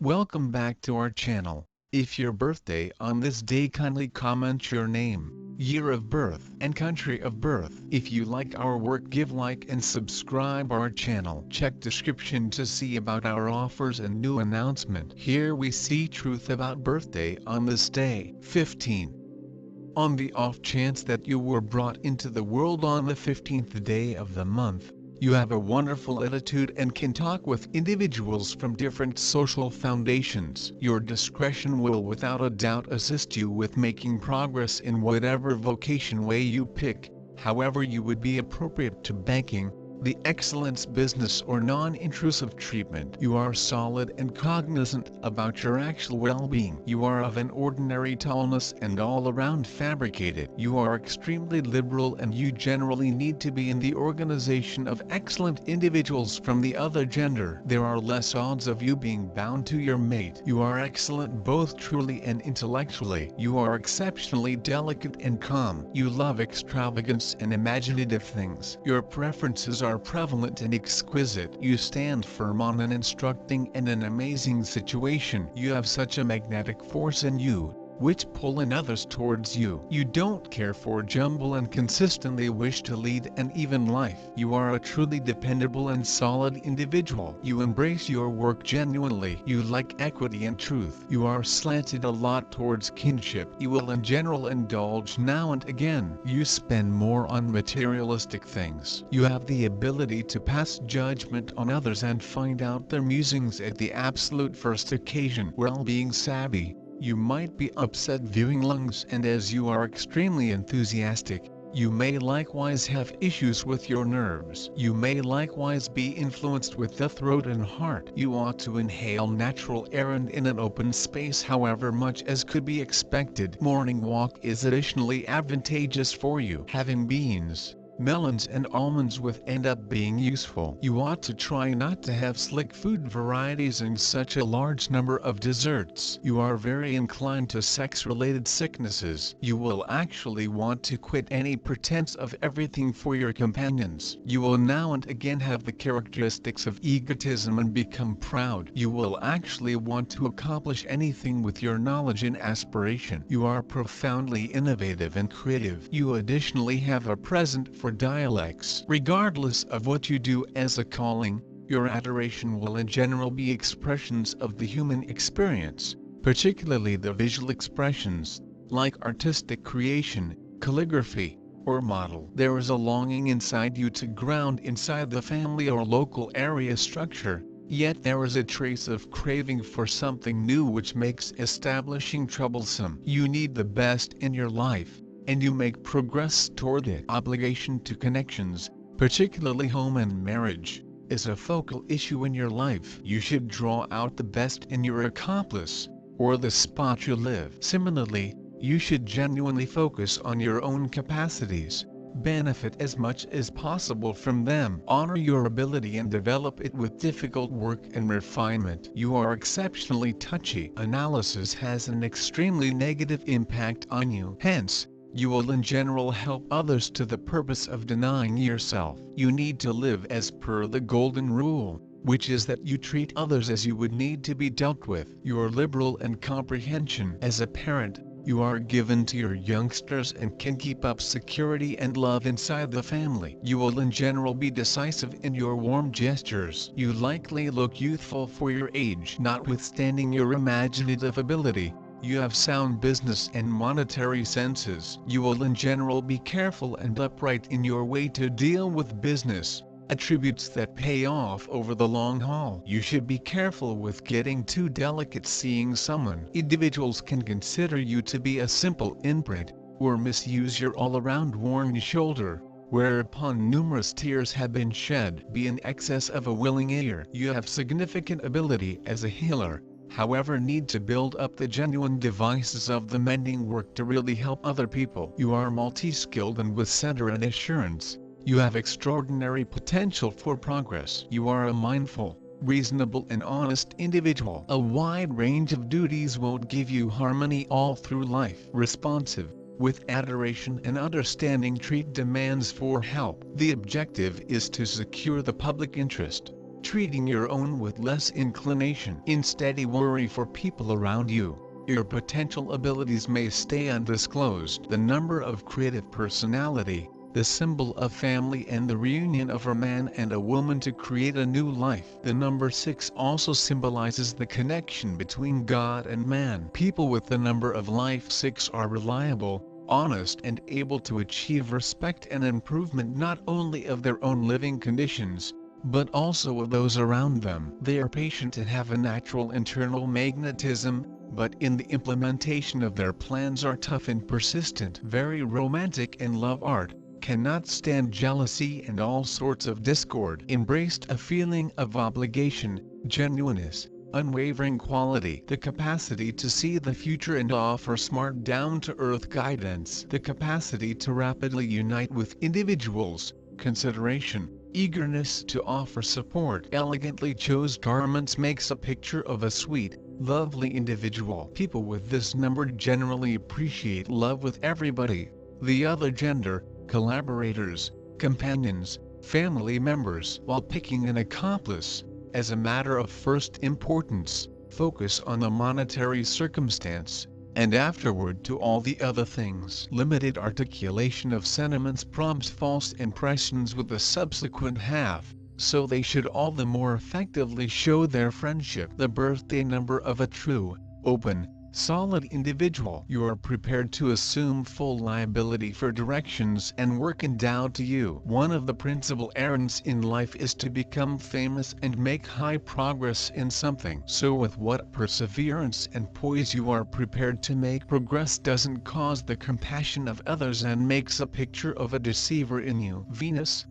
Welcome back to our channel. If your birthday on this day, kindly comment your name, year of birth and country of birth. If you like our work, give like and subscribe our channel. Check description to see about our offers and new announcement. Here we see truth about birthday on this day. 15. On the off chance that you were brought into the world on the 15th day of the month, you have a wonderful attitude and can talk with individuals from different social foundations. Your discretion will without a doubt assist you with making progress in whatever vocation way you pick. However, you would be appropriate to banking, the excellence business or non-intrusive treatment. You are solid and cognizant about your actual well-being. You are of an ordinary tallness and all around fabricated. You are extremely liberal and you generally need to be in the organization of excellent individuals from the other gender. There are less odds of you being bound to your mate. You are excellent both truly and intellectually. You are exceptionally delicate and calm. You love extravagance and imaginative things. Your preferences are prevalent and exquisite. You stand firm on an instructing and an amazing situation. You have such a magnetic force in you, which pull in others towards you. You don't care for jumble and consistently wish to lead an even life. You are a truly dependable and solid individual. You embrace your work genuinely. You like equity and truth. You are slanted a lot towards kinship. You will in general indulge now and again. You spend more on materialistic things. You have the ability to pass judgment on others and find out their musings at the absolute first occasion. Well, being savvy, you might be upset viewing lungs, and as you are extremely enthusiastic, you may likewise have issues with your nerves. You may likewise be influenced with the throat and heart. You ought to inhale natural air and in an open space, however much as could be expected. Morning walk is additionally advantageous for you. Having beans, melons and almonds with end up being useful. You ought to try not to have slick food varieties and such a large number of desserts. You are very inclined to sex-related sicknesses. You will actually want to quit any pretense of everything for your companions. You will now and again have the characteristics of egotism and become proud. You will actually want to accomplish anything with your knowledge and aspiration. You are profoundly innovative and creative. You additionally have a present for dialects. Regardless of what you do as a calling, your adoration will in general be expressions of the human experience, particularly the visual expressions, like artistic creation, calligraphy, or model. There is a longing inside you to ground inside the family or local area structure, yet there is a trace of craving for something new which makes establishing troublesome. You need the best in your life, and you make progress toward it. Obligation to connections, particularly home and marriage, is a focal issue in your life. You should draw out the best in your accomplice, or the spot you live. Similarly, you should genuinely focus on your own capacities, benefit as much as possible from them. Honor your ability and develop it with difficult work and refinement. You are exceptionally touchy. Analysis has an extremely negative impact on you. Hence, you will in general help others to the purpose of denying yourself. You need to live as per the golden rule, which is that you treat others as you would need to be dealt with. You are liberal and comprehension. As a parent, you are given to your youngsters and can keep up security and love inside the family. You will in general be decisive in your warm gestures. You likely look youthful for your age. Notwithstanding your imaginative ability, you have sound business and monetary senses. You will in general be careful and upright in your way to deal with business, attributes that pay off over the long haul. You should be careful with getting too delicate seeing someone. Individuals can consider you to be a simple inbred, or misuse your all-around worn shoulder, whereupon numerous tears have been shed. Be in excess of a willing ear. You have significant ability as a healer, however need to build up the genuine devices of the mending work to really help other people. You are multi-skilled and with center and assurance. You have extraordinary potential for progress. You are a mindful, reasonable and honest individual. A wide range of duties won't give you harmony all through life. Responsive, with adoration and understanding treat demands for help. The objective is to secure the public interest. treating your own with less inclination. Instead, you worry for people around you. Your potential abilities may stay undisclosed. The number of creative personality, the symbol of family and the reunion of a man and a woman to create a new life. The number 6 also symbolizes the connection between God and man. People with the number of life 6 are reliable, honest and able to achieve respect and improvement not only of their own living conditions, but also of those around them. They are patient and have a natural internal magnetism, but in the implementation of their plans are tough and persistent. Very romantic and love art, cannot stand jealousy and all sorts of discord. Embraced a feeling of obligation, genuineness, unwavering quality, the capacity to see the future and offer smart down-to-earth guidance, the capacity to rapidly unite with individuals, consideration, eagerness to offer support. Elegantly chose garments makes a picture of a sweet, lovely individual. People with this number generally appreciate love with everybody, the other gender, collaborators, companions, family members. While picking an accomplice, as a matter of first importance, focus on the monetary circumstance, and afterward to all the other things. Limited articulation of sentiments prompts false impressions with the subsequent half, so they should all the more effectively show their friendship. The birthday number of a true, open, solid individual. You are prepared to assume full liability for directions and work endowed to you. One of the principal errands in life is to become famous and make high progress in something. So with what perseverance and poise you are prepared to make progress doesn't cause the compassion of others and makes a picture of a deceiver in you. Venus.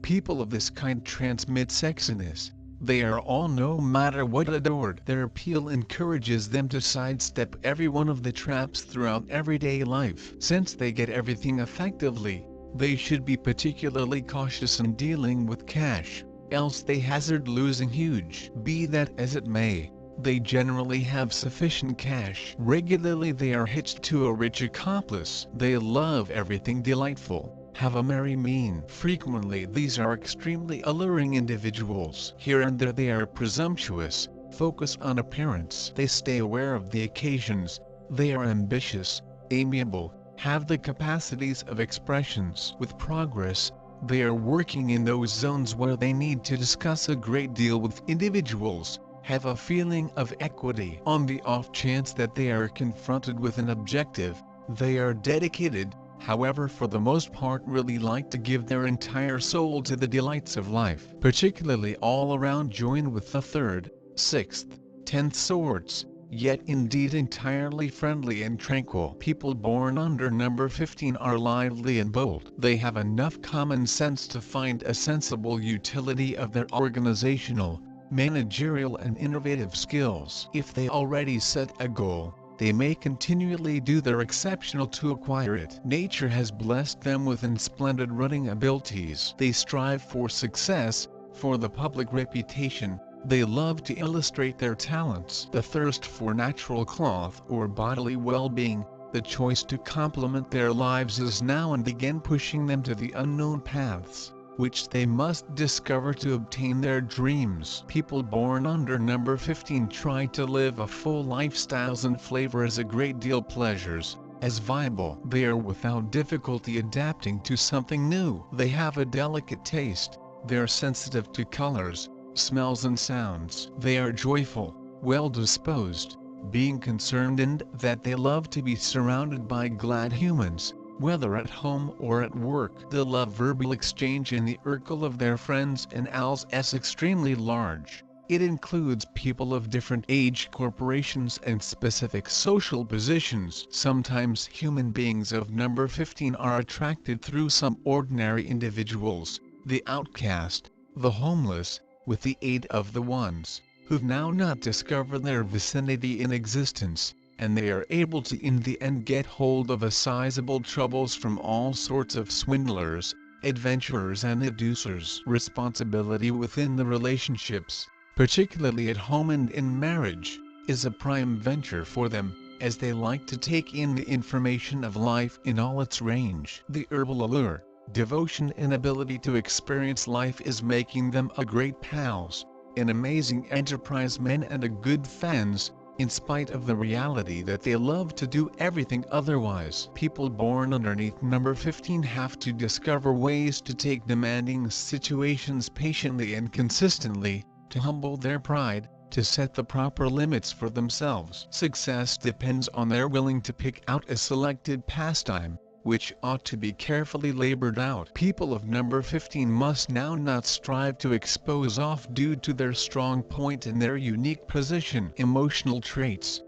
People of this kind transmit sexiness. They are all, no matter what, adored. Their appeal encourages them to sidestep every one of the traps throughout everyday life. Since they get everything effectively, they should be particularly cautious in dealing with cash, else they hazard losing huge. Be that as it may, they generally have sufficient cash. Regularly they are hitched to a rich accomplice. They love everything delightful, have a merry mien. Frequently these are extremely alluring individuals. Here and there they are presumptuous, focus on appearance. They stay aware of the occasions. They are ambitious, amiable, have the capacities of expressions. With progress, they are working in those zones where they need to discuss a great deal with individuals, have a feeling of equity. On the off chance that they are confronted with an objective, they are dedicated, however for the most part really like to give their entire soul to the delights of life. Particularly all around join with the 3rd, 6th, 10th swords, yet indeed entirely friendly and tranquil. People born under number 15 are lively and bold. They have enough common sense to find a sensible utility of their organizational, managerial and innovative skills. If they already set a goal, they may continually do their exceptional to acquire it. Nature has blessed them with splendid running abilities. They strive for success, for the public reputation. They love to illustrate their talents. The thirst for natural cloth or bodily well-being, the choice to complement their lives is now and again pushing them to the unknown paths, which they must discover to obtain their dreams. People born under number 15 try to live a full lifestyles and flavor as a great deal pleasures, as viable. They are without difficulty adapting to something new. They have a delicate taste, they are sensitive to colors, smells and sounds. They are joyful, well-disposed, being concerned in that they love to be surrounded by glad humans, whether at home or at work. The love verbal exchange in the circle of their friends and allies is extremely large. It includes people of different age, corporations and specific social positions. Sometimes human beings of number 15 are attracted through some ordinary individuals, the outcast, the homeless, with the aid of the ones who've now not discovered their vicinity in existence, and they are able to in the end get hold of a sizable troubles from all sorts of swindlers, adventurers and seducers. Responsibility within the relationships, particularly at home and in marriage, is a prime venture for them, as they like to take in the information of life in all its range. The herbal allure, Devotion and ability to experience life is making them a great pals, an amazing enterprise men and a good fans, in spite of the reality that they love to do everything otherwise. People born underneath number 15 have to discover ways to take demanding situations patiently and consistently, to humble their pride, to set the proper limits for themselves. Success depends on their willing to pick out a selected pastime, which ought to be carefully labored out. People of number 15 must now not strive to expose off due to their strong point and their unique position. Emotional traits.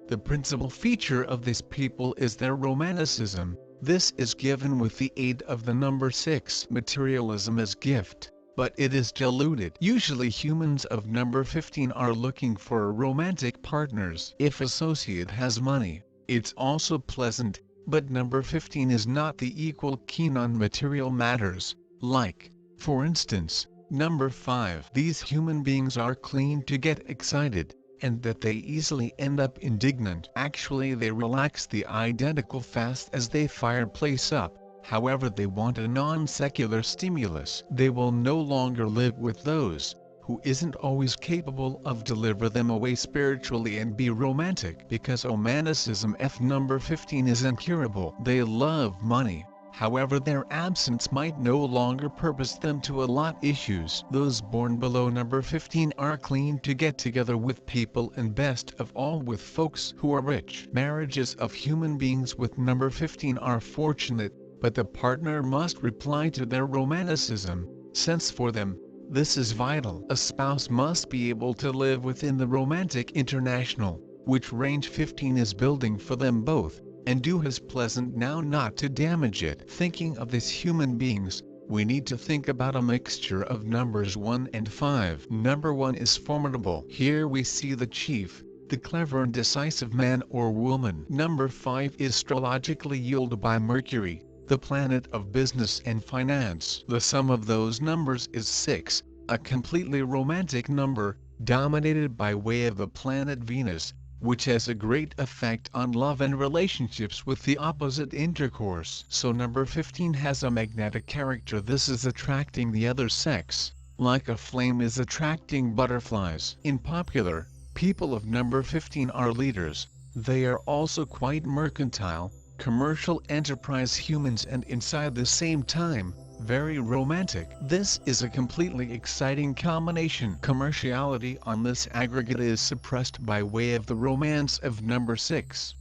The principal feature of this people is their romanticism. This is given with the aid of the number 6. Materialism is gift, but it is diluted. Usually humans of number 15 are looking for romantic partners. If associate has money, it's also pleasant. But number 15 is not the equal keen on material matters, like, for instance, number 5. These human beings are clean to get excited, and that they easily end up indignant. Actually they relax the identical fast as they fireplace up. However they want a non-secular stimulus. They will no longer live with those who isn't always capable of deliver them away spiritually and be romantic, because romanticism F number 15 is incurable. They love money, however their absence might no longer purpose them to a lot issues. Those born below number 15 are clean to get together with people and best of all with folks who are rich. Marriages of human beings with number 15 are fortunate, but the partner must reply to their romanticism, since for them, this is vital. A spouse must be able to live within the romantic international, which range 15 is building for them both, and do his pleasant now not to damage it. Thinking of these human beings, we need to think about a mixture of numbers 1 and 5. Number 1 is formidable. Here we see the chief, the clever and decisive man or woman. Number 5 is astrologically yielded by Mercury, the planet of business and finance. The sum of those numbers is 6, a completely romantic number, dominated by way of the planet Venus, which has a great effect on love and relationships with the opposite intercourse. So number 15 has a magnetic character. This is attracting the other sex, like a flame is attracting butterflies. In popular, people of number 15 are leaders. They are also quite mercantile, commercial enterprise humans, and inside the same time, very romantic. This is a completely exciting combination. Commerciality on this aggregate is suppressed by way of the romance of number 6.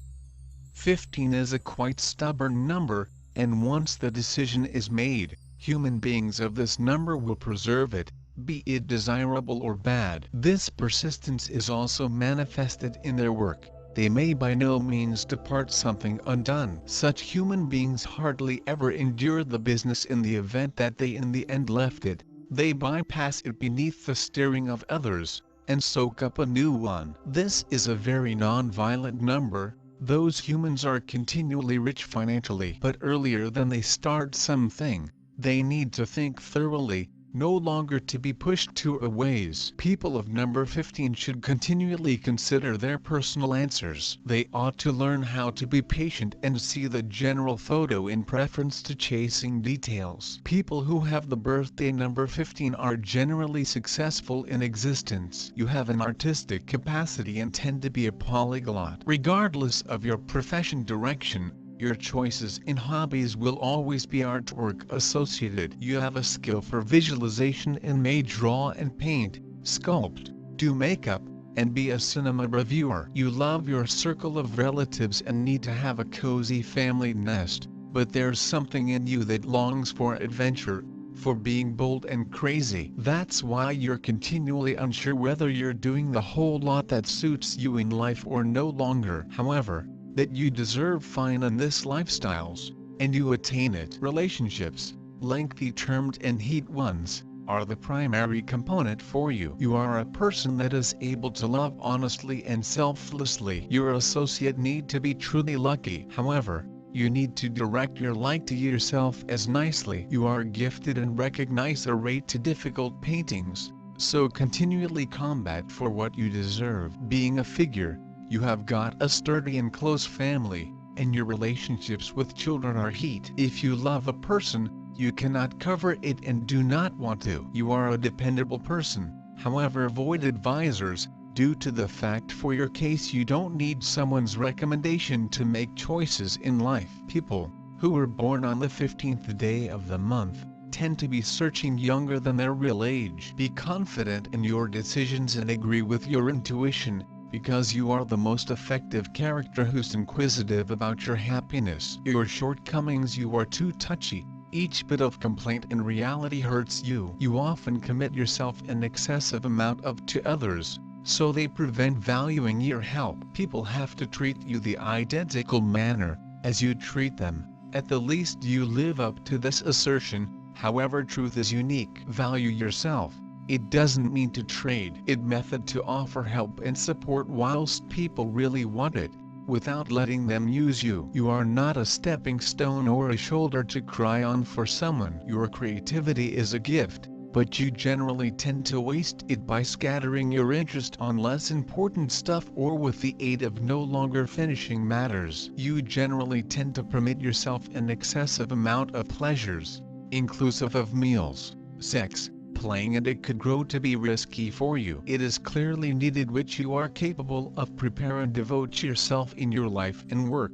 15 is a quite stubborn number, and once the decision is made, human beings of this number will preserve it, be it desirable or bad. This persistence is also manifested in their work. They may by no means depart something undone. Such human beings hardly ever endure the business in the event that they in the end left it. They bypass it beneath the steering of others, and soak up a new one. This is a very non-violent number. Those humans are continually rich financially. But earlier than they start something, they need to think thoroughly, no longer to be pushed to a ways. People of number 15 should continually consider their personal answers. They ought to learn how to be patient and see the general photo in preference to chasing details. People who have the birthday number 15 are generally successful in existence. You have an artistic capacity and tend to be a polyglot. Regardless of your profession direction, your choices in hobbies will always be artwork associated. You have a skill for visualization and may draw and paint, sculpt, do makeup, and be a cinema reviewer. You love your circle of relatives and need to have a cozy family nest, but there's something in you that longs for adventure, for being bold and crazy. That's why you're continually unsure whether you're doing the whole lot that suits you in life or no longer. However, that you deserve fine in this lifestyles, and you attain it. Relationships, lengthy termed and heat ones, are the primary component for you. You are a person that is able to love honestly and selflessly. Your associate need to be truly lucky. However, you need to direct your like to yourself as nicely. You are gifted and recognize a rate to difficult paintings, so continually combat for what you deserve. Being a figure, you have got a sturdy and close family, and your relationships with children are heat. If you love a person, You cannot cover it and do not want to. You are a dependable person, however avoid advisors, due to the fact for your case you don't need someone's recommendation to make choices in life. People who were born on the 15th day of the month tend to be searching younger than their real age. Be confident in your decisions and agree with your intuition, because you are the most effective character who's inquisitive about your happiness. Your shortcomings: you are too touchy. Each bit of complaint in reality hurts you. You often commit yourself an excessive amount to others, so they prevent valuing your help. People have to treat you the identical manner as you treat them. At the least you live up to this assertion. However, truth is unique. Value yourself. It doesn't mean to trade it method to offer help and support whilst people really want it, without letting them use you. You are not a stepping stone or a shoulder to cry on for someone. Your creativity is a gift, but you generally tend to waste it by scattering your interest on less important stuff or with the aid of no longer finishing matters. You generally tend to permit yourself an excessive amount of pleasures, inclusive of meals, sex, playing, and it could grow to be risky for you. It is clearly needed which you are capable of. Prepare and devote yourself in your life and work.